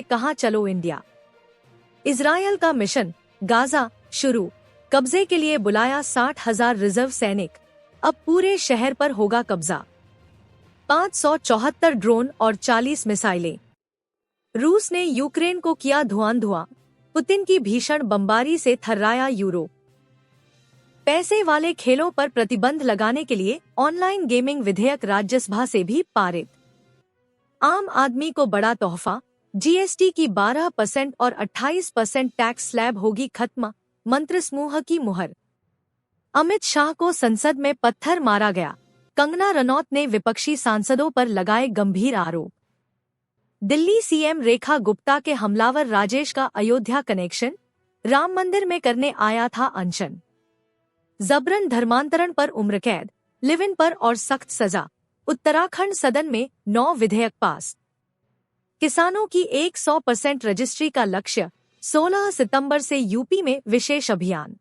कहां चलो India. Israel का मिशन गाजा शुरू, कब्जे के लिए बुलाया 60,000 रिजर्व सैनिक, अब पूरे शहर पर होगा कब्जा। 574 ड्रोन और 40 मिसाइलें। रूस ने यूक्रेन को किया धुआं, पुतिन की भीषण बमबारी से थर्राया यूरोप। पैसे वाले खेलों पर प्रतिबंध लगाने के लिए ऑनलाइन गेमिंग विधेयक राज्यसभा से भी पारित। आम आदमी को बड़ा तोहफा, जीएसटी की 12% और 28% टैक्स स्लैब होगी खत्म, मंत्रिसमूह की मुहर। अमित शाह को संसद में पत्थर मारा गया, कंगना रनौत ने विपक्षी सांसदों पर लगाए गंभीर आरोप। दिल्ली सीएम रेखा गुप्ता के हमलावर राजेश का अयोध्या कनेक्शन, राम मंदिर में करने आया था अनशन। जबरन धर्मांतरण पर उम्र कैद, लिव इन पर और सख्त सजा, उत्तराखंड सदन में 9 विधेयक पास। किसानों की 100% रजिस्ट्री का लक्ष्य, 16 सितंबर से यूपी में विशेष अभियान।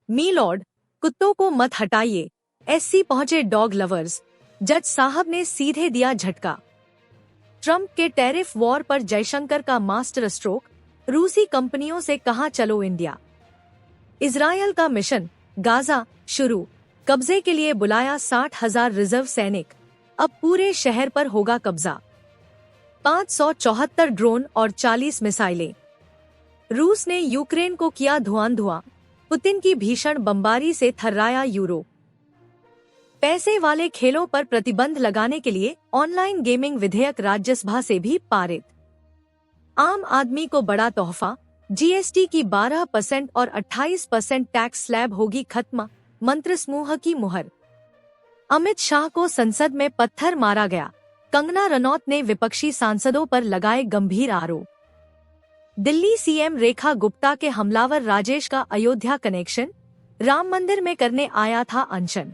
मी लॉर्ड, कुत्तों को मत हटाइए, एससी पहुंचे डॉग लवर्स, जज साहब ने सीधे दिया झटका। ट्रंप के टैरिफ वॉर पर जयशंकर का मास्टर स्ट्रोक, रूसी कंपनियों से कहा चलो इंडिया। इजरायल का मिशन गाजा शुरू, कब्जे के लिए बुलाया 60,000 रिजर्व सैनिक, अब पूरे शहर पर होगा कब्जा। 574 ड्रोन और 40 मिसाइलें। रूस ने यूक्रेन को किया धुआं, पुतिन की भीषण बमबारी से थर्राया यूरोप। पैसे वाले खेलों पर प्रतिबंध लगाने के लिए ऑनलाइन गेमिंग विधेयक राज्यसभा से भी पारित। आम आदमी को बड़ा तोहफा, जीएसटी की 12% और 28% टैक्स स्लैब होगी खत्म, मंत्रिसमूह की मुहर। अमित शाह को संसद में पत्थर मारा गया, कंगना रनौत ने विपक्षी सांसदों पर लगाए गंभीर आरोप। दिल्ली सीएम रेखा गुप्ता के हमलावर राजेश का अयोध्या कनेक्शन, राम मंदिर में करने आया था अनशन।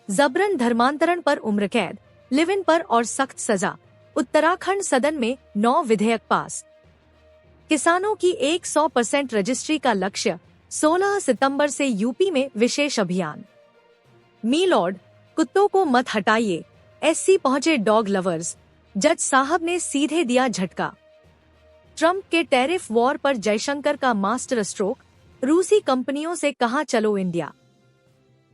जबरन धर्मांतरण पर उम्र कैद, लिव इन पर और सख्त सजा, उत्तराखंड सदन में 9 विधेयक पास। किसानों की 100% रजिस्ट्री का लक्ष्य, 16 सितंबर से यूपी में विशेष अभियान। मी लॉर्ड, कुत्तों को मत हटाइए, एससी पहुंचे डॉग लवर्स, जज साहब ने सीधे दिया झटका। ट्रंप के टैरिफ वॉर पर जयशंकर का मास्टर स्ट्रोक, रूसी कंपनियों से कहा चलो इंडिया।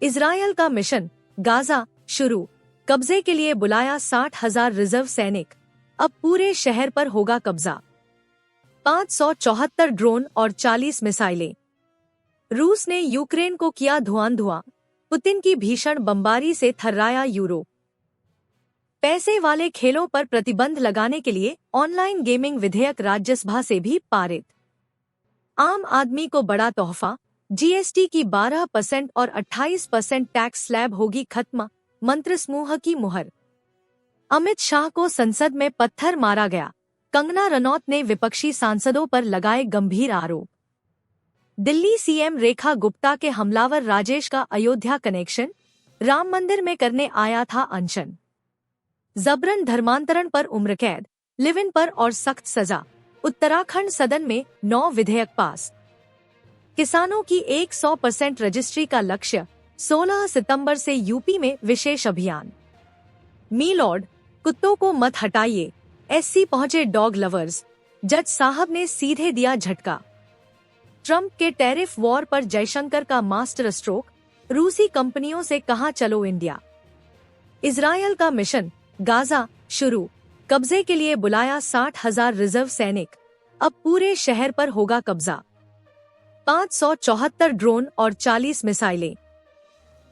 इजरायल का मिशन गाजा शुरू, कब्जे के लिए बुलाया 60,000 रिजर्व सैनिक, अब पूरे शहर पर होगा कब्जा। 574 ड्रोन और 40 मिसाइलें। रूस ने यूक्रेन को किया धुआं, पुतिन की भीषण बमबारी से थर्राया यूरोप। पैसे वाले खेलों पर प्रतिबंध लगाने के लिए ऑनलाइन गेमिंग विधेयक राज्यसभा से भी पारित। आम आदमी को बड़ा तोहफा, जीएसटी की 12% और 28% टैक्स स्लैब होगी खत्म, मंत्रिसमूह की मुहर। अमित शाह को संसद में पत्थर मारा गया, कंगना रनौत ने विपक्षी सांसदों पर लगाए गंभीर आरोप। दिल्ली सीएम रेखा गुप्ता के हमलावर राजेश का अयोध्या कनेक्शन, राम मंदिर में करने आया था अनशन। जबरन धर्मांतरण पर उम्र कैद, लिव इन पर और सख्त सजा, उत्तराखंड सदन में 9 विधेयक पास। किसानों की 100% रजिस्ट्री का लक्ष्य, 16 सितंबर से यूपी में विशेष अभियान। मी लॉर्ड, कुत्तों को मत हटाइए, एससी पहुंचे डॉग लवर्स, जज साहब ने सीधे दिया झटका। ट्रंप के टैरिफ वॉर पर जयशंकर का मास्टर स्ट्रोक, रूसी कंपनियों से कहा चलो इंडिया। इजरायल का मिशन गाजा शुरू, कब्जे के लिए बुलाया 60,000 रिजर्व सैनिक, अब पूरे शहर पर होगा कब्जा। 574 ड्रोन और 40 मिसाइलें।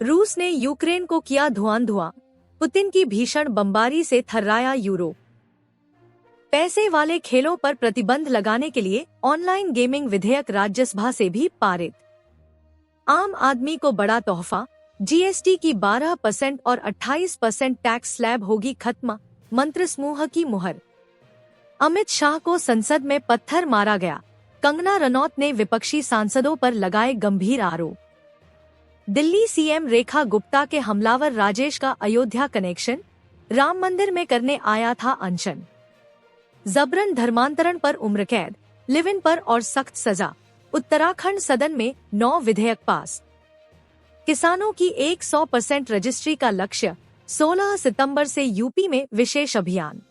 रूस ने यूक्रेन को किया धुआं, पुतिन की भीषण बमबारी से थर्राया यूरोप। पैसे वाले खेलों पर प्रतिबंध लगाने के लिए ऑनलाइन गेमिंग विधेयक राज्यसभा से भी पारित। आम आदमी को बड़ा तोहफा, जीएसटी की 12% और 28% टैक्स स्लैब होगी खत्म, मंत्रिसमूह की मुहर। अमित शाह को संसद में पत्थर मारा गया, कंगना रनौत ने विपक्षी सांसदों पर लगाए गंभीर आरोप। दिल्ली सीएम रेखा गुप्ता के हमलावर राजेश का अयोध्या कनेक्शन, राम मंदिर में करने आया था अनशन। जबरन धर्मांतरण पर उम्र कैद, लिव इन पर और सख्त सजा, उत्तराखंड सदन में 9 विधेयक पास। किसानों की 100% रजिस्ट्री का लक्ष्य, 16 सितंबर से यूपी में विशेष अभियान।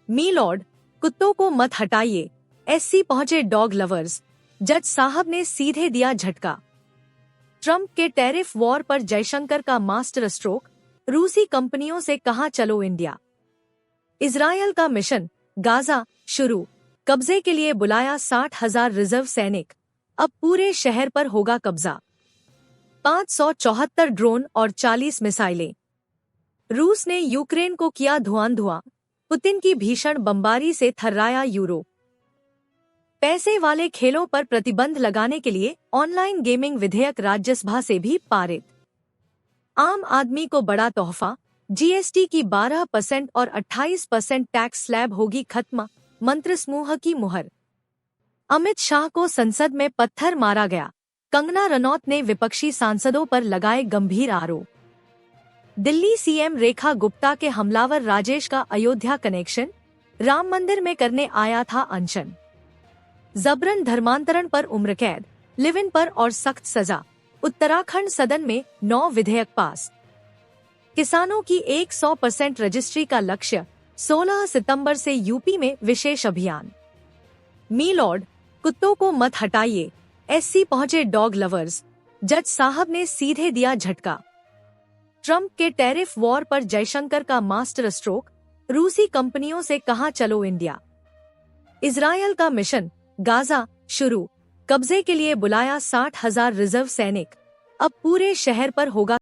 मी लॉर्ड, कुत्तों को मत हटाइए, एससी पहुंचे डॉग लवर्स, जज साहब ने सीधे दिया झटका। ट्रंप के टैरिफ वॉर पर जयशंकर का मास्टर स्ट्रोक, रूसी कंपनियों से कहा चलो इंडिया। इजरायल का मिशन गाजा शुरू, कब्जे के लिए बुलाया 60,000 रिजर्व सैनिक, अब पूरे शहर पर होगा कब्जा। 574 ड्रोन और 40 मिसाइलें। रूस ने यूक्रेन को किया धुआं, पुतिन की भीषण बमबारी से थर्राया यूरोप। पैसे वाले खेलों पर प्रतिबंध लगाने के लिए ऑनलाइन गेमिंग विधेयक राज्यसभा से भी पारित। आम आदमी को बड़ा तोहफा, जीएसटी की 12% और 28% टैक्स स्लैब होगी खत्म, मंत्रिसमूह की मुहर। अमित शाह को संसद में पत्थर मारा गया, कंगना रनौत ने विपक्षी सांसदों पर लगाए गंभीर आरोप। दिल्ली सीएम रेखा गुप्ता के हमलावर राजेश का अयोध्या कनेक्शन, राम मंदिर में करने आया था अनशन। जबरन धर्मांतरण पर उम्र कैद, लिव इन पर और सख्त सजा, उत्तराखंड सदन में 9 विधेयक पास। किसानों की 100% रजिस्ट्री का लक्ष्य, 16 सितंबर से यूपी में विशेष अभियान। मी लॉर्ड, कुत्तों को मत हटाइए, एससी पहुंचे डॉग लवर्स, जज साहब ने सीधे दिया झटका। ट्रंप के टैरिफ वॉर पर जयशंकर का मास्टर स्ट्रोक, रूसी कंपनियों से कहा चलो इंडिया। इजरायल का मिशन गाजा शुरू, कब्जे के लिए बुलाया 60,000 रिजर्व सैनिक, अब पूरे शहर पर होगा